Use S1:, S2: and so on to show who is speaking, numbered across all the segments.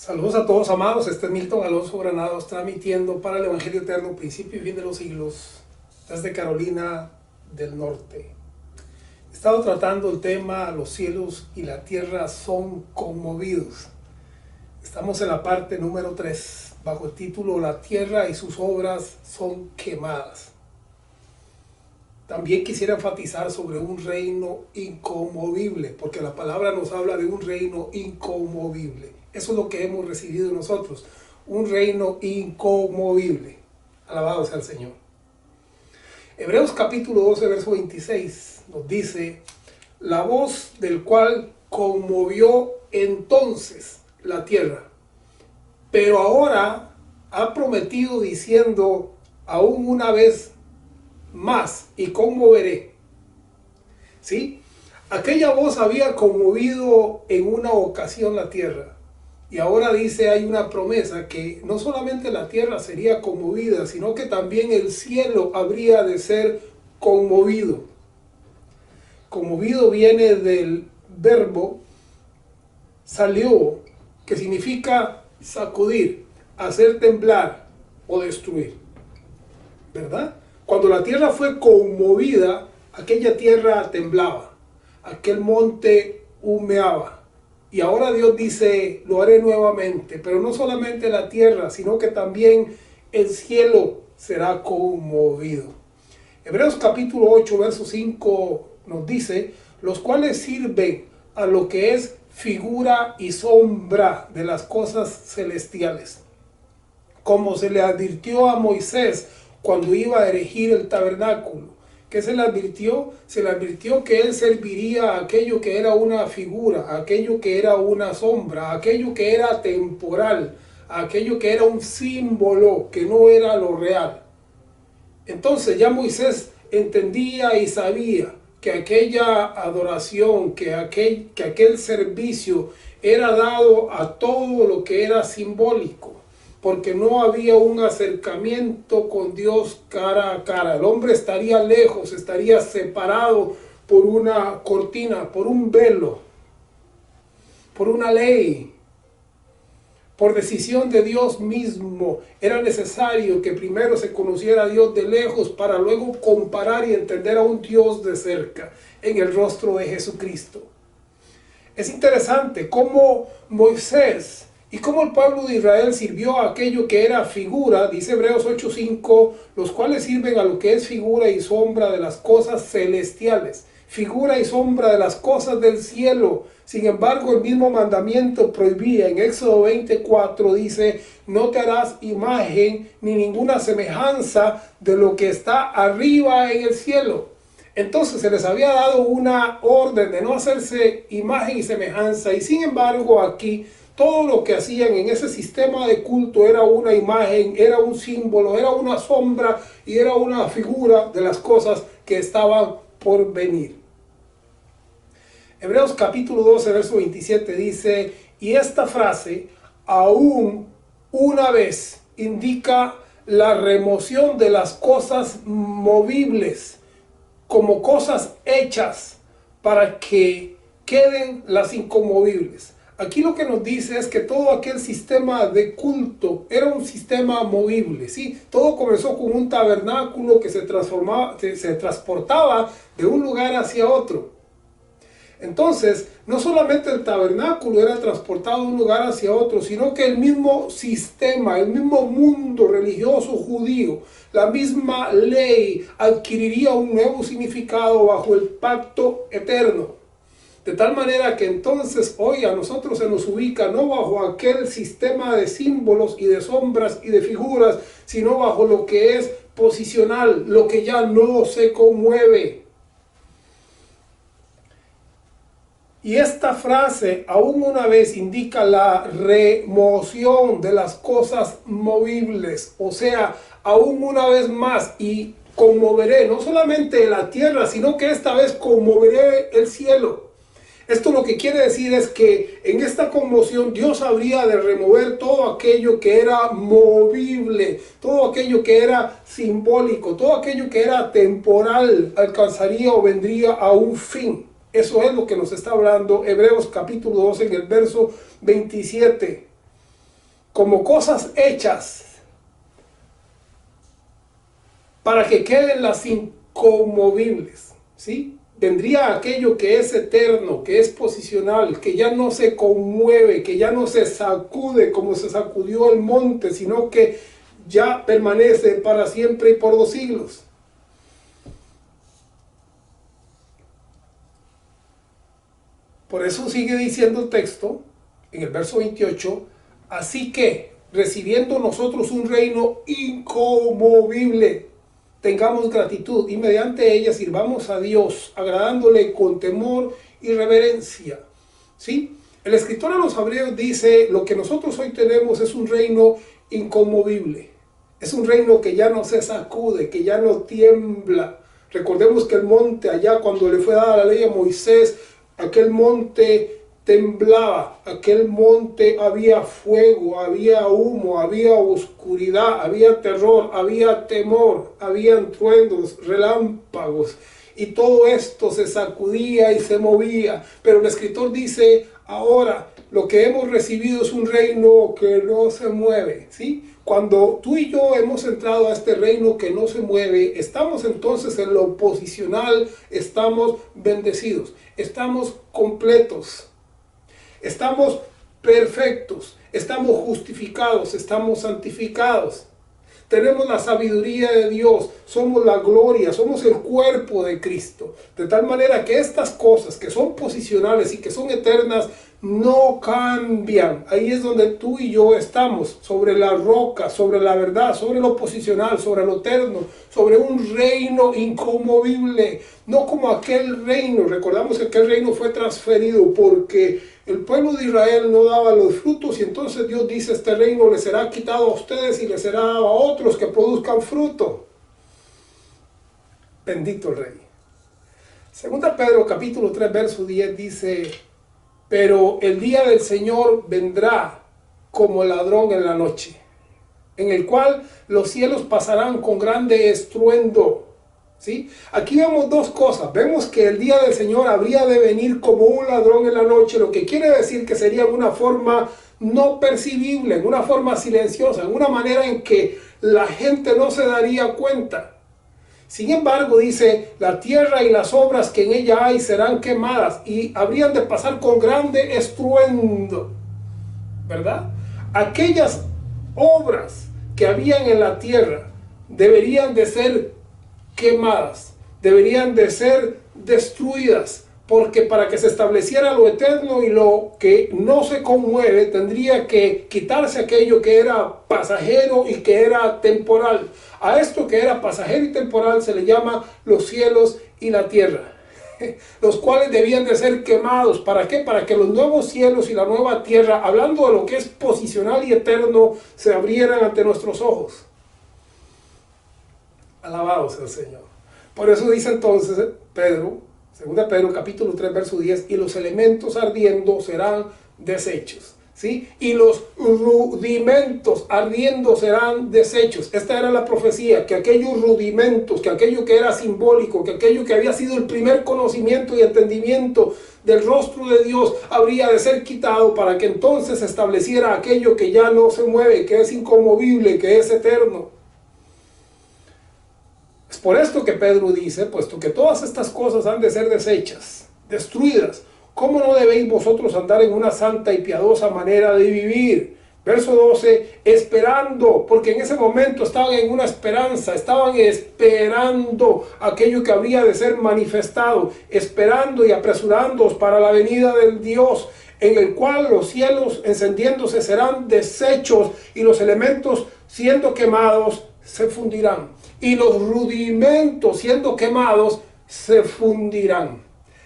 S1: Saludos a todos amados, este es Milton Alonso Granados transmitiendo para el Evangelio Eterno, principio y fin de los siglos, desde Carolina del Norte. He estado tratando el tema los cielos y la tierra son conmovidos. Estamos en la parte número 3, bajo el título La tierra y sus obras son quemadas. También quisiera enfatizar sobre un reino inconmovible, porque la palabra nos habla de un reino inconmovible. Eso es lo que hemos recibido nosotros, un reino inconmovible. Alabado sea el Señor. Hebreos capítulo 12, verso 26 nos dice: la voz del cual conmovió entonces la tierra, pero ahora ha prometido diciendo: aún una vez más y conmoveré. ¿Sí? Aquella voz había conmovido en una ocasión la tierra. Y ahora dice, hay una promesa que no solamente la tierra sería conmovida, sino que también el cielo habría de ser conmovido. Conmovido viene del verbo salió, que significa sacudir, hacer temblar o destruir. ¿Verdad? Cuando la tierra fue conmovida, aquella tierra temblaba, aquel monte humeaba. Y ahora Dios dice, lo haré nuevamente, pero no solamente la tierra, sino que también el cielo será conmovido. Hebreos capítulo 8, verso 5 nos dice, los cuales sirven a lo que es figura y sombra de las cosas celestiales. Como se le advirtió a Moisés cuando iba a erigir el tabernáculo. ¿Qué se le advirtió? Se le advirtió que él serviría a aquello que era una figura, a aquello que era una sombra, a aquello que era temporal, a aquello que era un símbolo, que no era lo real. Entonces ya Moisés entendía y sabía que aquella adoración, que aquel servicio era dado a todo lo que era simbólico, porque no había un acercamiento con Dios cara a cara. El hombre estaría lejos, estaría separado por una cortina, por un velo, por una ley, por decisión de Dios mismo. Era necesario que primero se conociera a Dios de lejos para luego comparar y entender a un Dios de cerca en el rostro de Jesucristo. Es interesante cómo Moisés y cómo el pueblo de Israel sirvió a aquello que era figura, dice Hebreos 8:5, los cuales sirven a lo que es figura y sombra de las cosas celestiales, figura y sombra de las cosas del cielo. Sin embargo, el mismo mandamiento prohibía. En Éxodo 24 dice, no te harás imagen ni ninguna semejanza de lo que está arriba en el cielo. Entonces se les había dado una orden de no hacerse imagen y semejanza, y sin embargo aquí todo lo que hacían en ese sistema de culto era una imagen, era un símbolo, era una sombra y era una figura de las cosas que estaban por venir. Hebreos capítulo 12, verso 27 dice, y esta frase, aún una vez, indica la remoción de las cosas movibles como cosas hechas para que queden las inconmovibles. Aquí lo que nos dice es que todo aquel sistema de culto era un sistema movible, ¿sí? Todo comenzó con un tabernáculo que se transportaba de un lugar hacia otro. Entonces, no solamente el tabernáculo era transportado de un lugar hacia otro, sino que el mismo sistema, el mismo mundo religioso judío, la misma ley adquiriría un nuevo significado bajo el pacto eterno. De tal manera que entonces hoy a nosotros se nos ubica no bajo aquel sistema de símbolos y de sombras y de figuras, sino bajo lo que es posicional, lo que ya no se conmueve. Y esta frase aún una vez indica la remoción de las cosas movibles, o sea, aún una vez más y conmoveré no solamente la tierra, sino que esta vez conmoveré el cielo. Esto lo que quiere decir es que en esta conmoción Dios habría de remover todo aquello que era movible, todo aquello que era simbólico, todo aquello que era temporal, alcanzaría o vendría a un fin. Eso es lo que nos está hablando Hebreos capítulo 12 en el verso 27. como cosas hechas para que queden las inconmovibles, ¿sí? Vendría aquello que es eterno, que es posicional, que ya no se conmueve, que ya no se sacude como se sacudió el monte, sino que ya permanece para siempre y por los siglos. Por eso sigue diciendo el texto, en el verso 28, así que, recibiendo nosotros un reino inconmovible, tengamos gratitud y mediante ella sirvamos a Dios, agradándole con temor y reverencia. ¿Sí? El escritor a los Hebreos dice, lo que nosotros hoy tenemos es un reino inconmovible. Es un reino que ya no se sacude, que ya no tiembla. Recordemos que el monte allá, cuando le fue dada la ley a Moisés, aquel monte temblaba, aquel monte había fuego, había humo, había oscuridad, había terror, había temor, habían truenos, relámpagos, y todo esto se sacudía y se movía. Pero el escritor dice, ahora lo que hemos recibido es un reino que no se mueve, ¿sí? Cuando tú y yo hemos entrado a este reino que no se mueve, estamos entonces en lo posicional, estamos bendecidos, estamos completos, estamos perfectos, estamos justificados, estamos santificados. Tenemos la sabiduría de Dios, somos la gloria, somos el cuerpo de Cristo. De tal manera que estas cosas que son posicionales y que son eternas no cambian. Ahí es donde tú y yo estamos, sobre la roca, sobre la verdad, sobre lo posicional, sobre lo eterno, sobre un reino inconmovible. No como aquel reino, recordamos que aquel reino fue transferido porque el pueblo de Israel no daba los frutos y entonces Dios dice, este reino les será quitado a ustedes y les será dado a otros que produzcan fruto. Bendito el Rey. Segunda Pedro capítulo 3 verso 10 dice, pero el día del Señor vendrá como ladrón en la noche, en el cual los cielos pasarán con grande estruendo. ¿Sí? Aquí vemos dos cosas. Vemos que el día del Señor habría de venir como un ladrón en la noche, lo que quiere decir que sería en una forma no percibible, en una forma silenciosa, en una manera en que la gente no se daría cuenta. Sin embargo, dice, la tierra y las obras que en ella hay serán quemadas y habrían de pasar con grande estruendo, ¿verdad? Aquellas obras que habían en la tierra deberían de ser quemadas, deberían de ser destruidas, porque para que se estableciera lo eterno y lo que no se conmueve, tendría que quitarse aquello que era pasajero y que era temporal. A esto que era pasajero y temporal se le llama los cielos y la tierra, los cuales debían de ser quemados. ¿Para qué? Para que los nuevos cielos y la nueva tierra, hablando de lo que es posicional y eterno, se abrieran ante nuestros ojos. Alabado sea el Señor. Por eso dice entonces Pedro, 2 Pedro capítulo 3 verso 10, y los elementos ardiendo serán deshechos, ¿sí? Y los rudimentos ardiendo serán deshechos. Esta era la profecía, que aquellos rudimentos, que aquello que era simbólico, que aquello que había sido el primer conocimiento y entendimiento del rostro de Dios habría de ser quitado para que entonces se estableciera aquello que ya no se mueve, que es inconmovible, que es eterno. Es por esto que Pedro dice, puesto que todas estas cosas han de ser deshechas, destruidas, ¿cómo no debéis vosotros andar en una santa y piadosa manera de vivir? Verso 12, esperando, porque en ese momento estaban en una esperanza, estaban esperando aquello que habría de ser manifestado, esperando y apresurándoos para la venida del Dios, en el cual los cielos encendiéndose serán deshechos y los elementos siendo quemados se fundirán. Y los rudimentos siendo quemados se fundirán.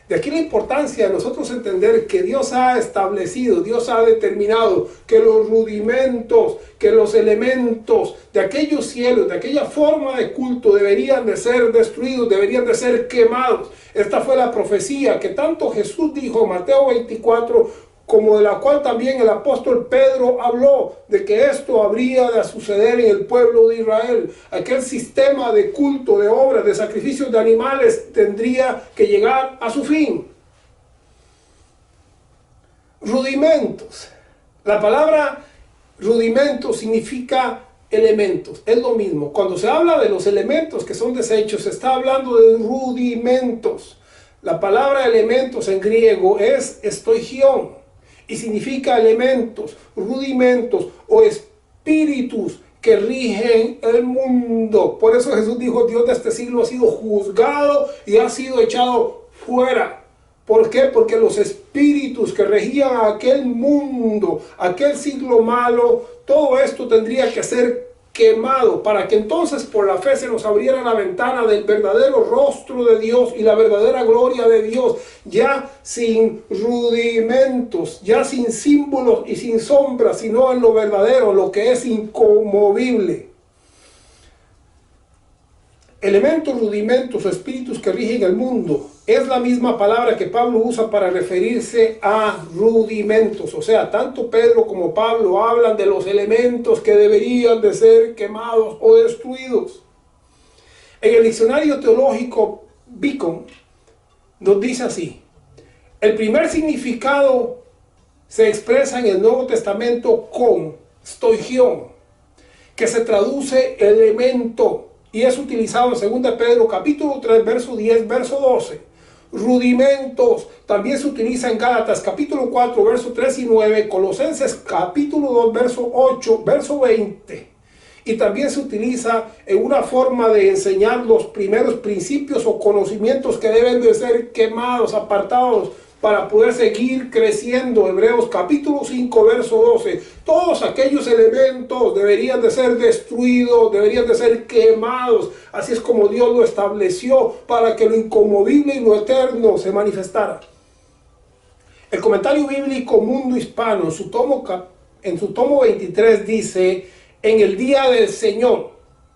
S1: De aquí la importancia de nosotros entender que Dios ha establecido, Dios ha determinado que los rudimentos, que los elementos de aquellos cielos, de aquella forma de culto deberían de ser destruidos, deberían de ser quemados. Esta fue la profecía que tanto Jesús dijo en Mateo 24, como de la cual también el apóstol Pedro habló, de que esto habría de suceder en el pueblo de Israel. Aquel sistema de culto, de obras, de sacrificios de animales tendría que llegar a su fin. Rudimentos. La palabra Rudimentos significa elementos, es lo mismo. Cuando se habla de los elementos que son desechos, se está hablando de rudimentos. La palabra elementos en griego es stoichion y significa elementos, rudimentos o espíritus que rigen el mundo. Por eso Jesús dijo: Dios de este siglo ha sido juzgado y ha sido echado fuera. ¿Por qué? Porque los espíritus que regían a aquel mundo, aquel siglo malo, todo esto tendría que ser quemado para que entonces por la fe se nos abriera la ventana del verdadero rostro de Dios y la verdadera gloria de Dios, ya sin rudimentos, ya sin símbolos y sin sombras, sino en lo verdadero, lo que es inconmovible. Elementos, rudimentos o espíritus que rigen el mundo es la misma palabra que Pablo usa para referirse a rudimentos. O sea, tanto Pedro como Pablo hablan de los elementos que deberían de ser quemados o destruidos. En el diccionario teológico Beacon nos dice así: el primer significado se expresa en el Nuevo Testamento con stoichion, que se traduce elemento, y es utilizado en 2 Pedro capítulo 3, verso 10, verso 12. Rudimentos también se utiliza en Gálatas capítulo 4, verso 3 y 9, Colosenses capítulo 2, verso 8, verso 20. Y también se utiliza en una forma de enseñar los primeros principios o conocimientos que deben de ser quemados, apartados, para poder seguir creciendo. Hebreos capítulo 5, verso 12. Todos aquellos elementos deberían de ser destruidos, deberían de ser quemados. Así es como Dios lo estableció, para que lo inconmovible y lo eterno se manifestara. El comentario bíblico Mundo Hispano, en su tomo 23, dice: en el día del Señor,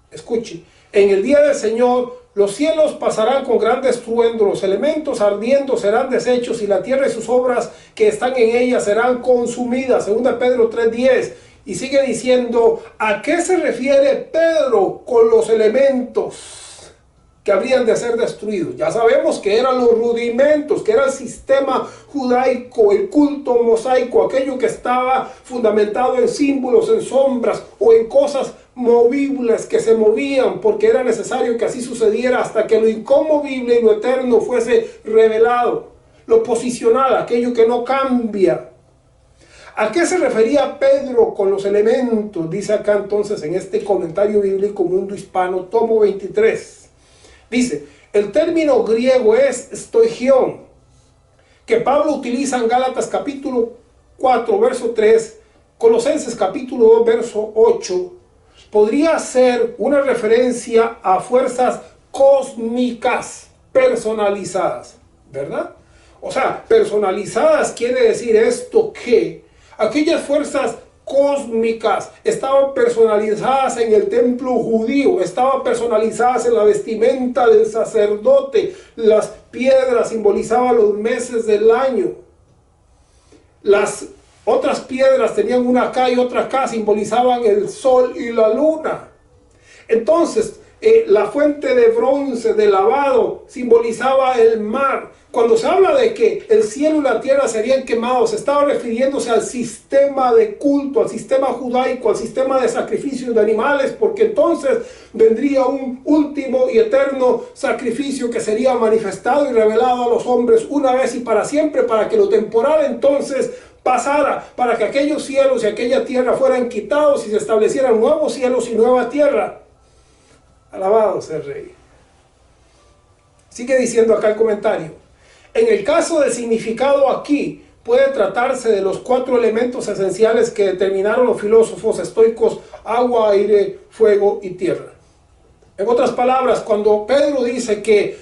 S1: escuche, en el día del Señor, los cielos pasarán con gran estruendo, los elementos ardiendo serán deshechos, y la tierra y sus obras que están en ella serán consumidas. 2 Pedro 3:10. Y sigue diciendo: ¿a qué se refiere Pedro con los elementos que habrían de ser destruidos? Ya sabemos que eran los rudimentos, que era el sistema judaico, el culto mosaico, aquello que estaba fundamentado en símbolos, en sombras o en cosas movibles que se movían, porque era necesario que así sucediera hasta que lo inconmovible y lo eterno fuese revelado. Lo posicional, aquello que no cambia. ¿A qué se refería Pedro con los elementos? Dice acá entonces en este comentario bíblico Mundo Hispano, tomo 23. Dice: el término griego es stoichion, que Pablo utiliza en Gálatas capítulo 4, verso 3, Colosenses capítulo 2, verso 8. Podría ser una referencia a fuerzas cósmicas personalizadas, ¿verdad? O sea, personalizadas quiere decir esto, que aquellas fuerzas cósmicas estaban personalizadas en el templo judío, estaban personalizadas en la vestimenta del sacerdote. Las piedras simbolizaban los meses del año. Las otras piedras tenían una acá y otra acá, simbolizaban el sol y la luna. Entonces, la fuente de bronce de lavado simbolizaba el mar. Cuando se habla de que el cielo y la tierra serían quemados, se estaba refiriéndose al sistema de culto, al sistema judaico, al sistema de sacrificios de animales, porque entonces vendría un último y eterno sacrificio que sería manifestado y revelado a los hombres una vez y para siempre, para que lo temporal entonces pasara, para que aquellos cielos y aquella tierra fueran quitados y se establecieran nuevos cielos y nueva tierra. Alabado sea el Rey. Sigue diciendo acá el comentario: en el caso del significado aquí, puede tratarse de los 4 elementos esenciales que determinaron los filósofos estoicos: agua, aire, fuego y tierra. En otras palabras, cuando Pedro dice que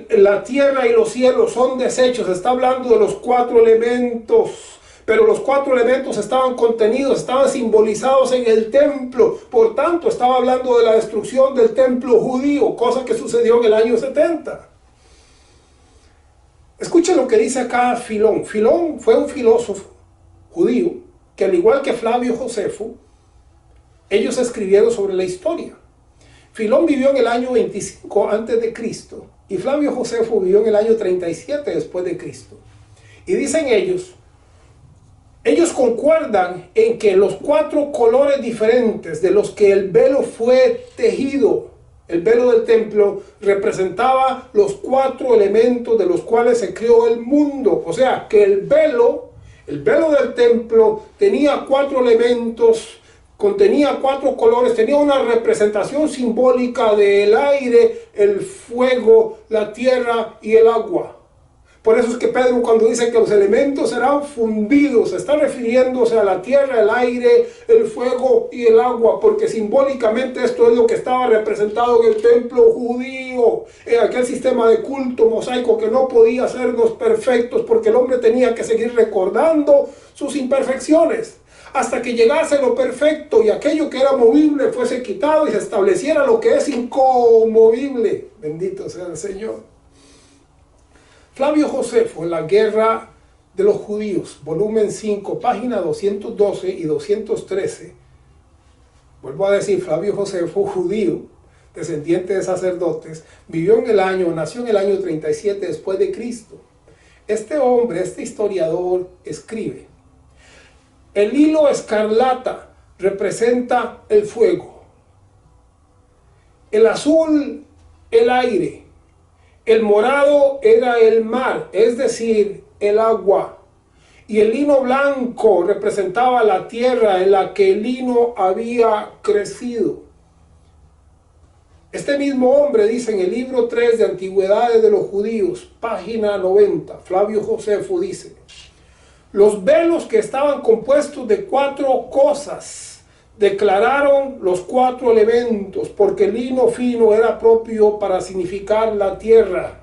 S1: la tierra y los cielos son desechos, está hablando de los 4 elementos. Pero los 4 elementos estaban contenidos, estaban simbolizados en el templo. Por tanto, estaba hablando de la destrucción del templo judío, cosa que sucedió en el año 70. Escuchen lo que dice acá Filón. Filón fue un filósofo judío que, al igual que Flavio Josefo, ellos escribieron sobre la historia. Filón vivió en el año 25 antes de Cristo y Flavio Josefo vivió en el año 37 después de Cristo. Y dicen ellos Ellos concuerdan en que los 4 colores diferentes de los que el velo fue tejido, el velo del templo, representaba los 4 elementos de los cuales se creó el mundo. O sea, que el velo del templo tenía 4 elementos, contenía 4 colores, tenía una representación simbólica del aire, el fuego, la tierra y el agua. Por eso es que Pedro, cuando dice que los elementos serán fundidos, está refiriéndose a la tierra, el aire, el fuego y el agua, porque simbólicamente esto es lo que estaba representado en el templo judío, en aquel sistema de culto mosaico que no podía hacernos perfectos, porque el hombre tenía que seguir recordando sus imperfecciones, hasta que llegase lo perfecto y aquello que era movible fuese quitado y se estableciera lo que es inconmovible. Bendito sea el Señor. Flavio Josefo, en la Guerra de los Judíos, volumen 5, página 212 y 213. Vuelvo a decir, Flavio Josefo, judío, descendiente de sacerdotes, nació en el año 37 después de Cristo. Este hombre, este historiador, escribe: el hilo escarlata representa el fuego, el azul el aire, el morado era el mar, es decir, el agua, y el lino blanco representaba la tierra en la que el lino había crecido. Este mismo hombre dice en el libro 3 de Antigüedades de los Judíos, página 90, Flavio Josefo dice: los velos que estaban compuestos de 4 cosas declararon los 4 elementos, porque el lino fino era propio para significar la tierra.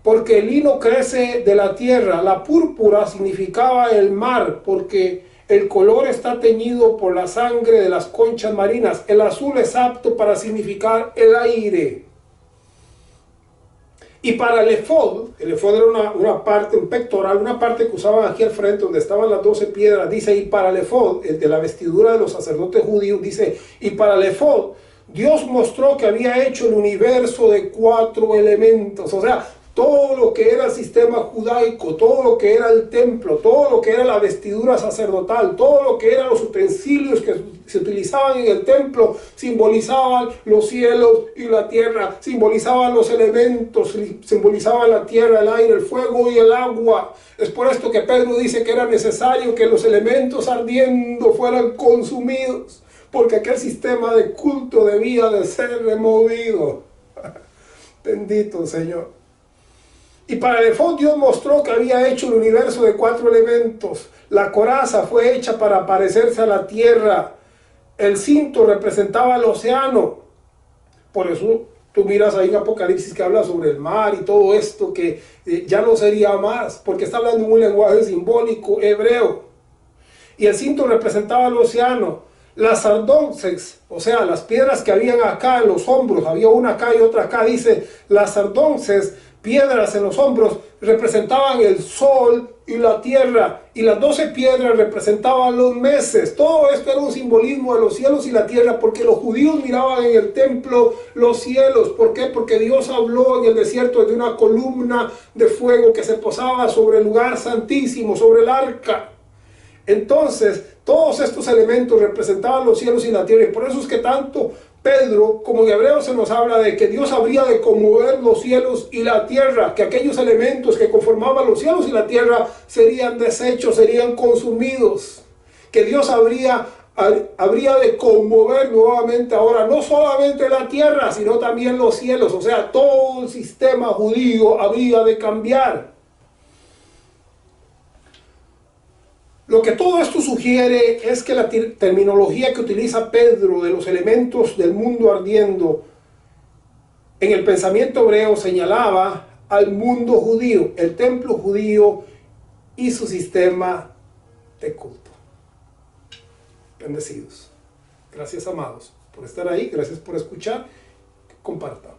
S1: Porque el lino crece de la tierra. La púrpura significaba el mar, porque el color está teñido por la sangre de las conchas marinas. El azul es apto para significar el aire. Y para el efod era una parte, un pectoral, una parte que usaban aquí al frente donde estaban las 12 piedras, dice, y para el efod, el de la vestidura de los sacerdotes judíos, dice, y para el efod, Dios mostró que había hecho el universo de 4 elementos, o sea, todo lo que era el sistema judaico, todo lo que era el templo, todo lo que era la vestidura sacerdotal, todo lo que eran los utensilios que se utilizaban en el templo, simbolizaban los cielos y la tierra, simbolizaban los elementos, simbolizaban la tierra, el aire, el fuego y el agua. Es por esto que Pedro dice que era necesario que los elementos ardiendo fueran consumidos, porque aquel sistema de culto debía de ser removido. Bendito Señor. Y para el efod Dios mostró que había hecho el universo de 4 elementos. La coraza fue hecha para parecerse a la tierra. El cinto representaba el océano. Por eso tú miras ahí en Apocalipsis que habla sobre el mar y todo esto, que ya no sería más, porque está hablando en un lenguaje simbólico hebreo. Y el cinto representaba el océano. Las sardonces, o sea, las piedras que habían acá en los hombros, había una acá y otra acá, dice, las sardonces, piedras en los hombros, representaban el sol y la tierra, y las 12 piedras representaban los meses. Todo esto era un simbolismo de los cielos y la tierra, porque los judíos miraban en el templo los cielos. ¿Por qué? Porque Dios habló en el desierto de una columna de fuego que se posaba sobre el lugar santísimo, sobre el arca. Entonces, todos estos elementos representaban los cielos y la tierra, y por eso es que tanto Pedro, como en Hebreos se nos habla de que Dios habría de conmover los cielos y la tierra, que aquellos elementos que conformaban los cielos y la tierra serían deshechos, serían consumidos, que Dios habría de conmover nuevamente ahora no solamente la tierra, sino también los cielos, o sea, todo el sistema judío habría de cambiar. Lo que todo esto sugiere es que la terminología que utiliza Pedro de los elementos del mundo ardiendo en el pensamiento hebreo señalaba al mundo judío, el templo judío y su sistema de culto. Bendecidos. Gracias, amados, por estar ahí, gracias por escuchar, compartan.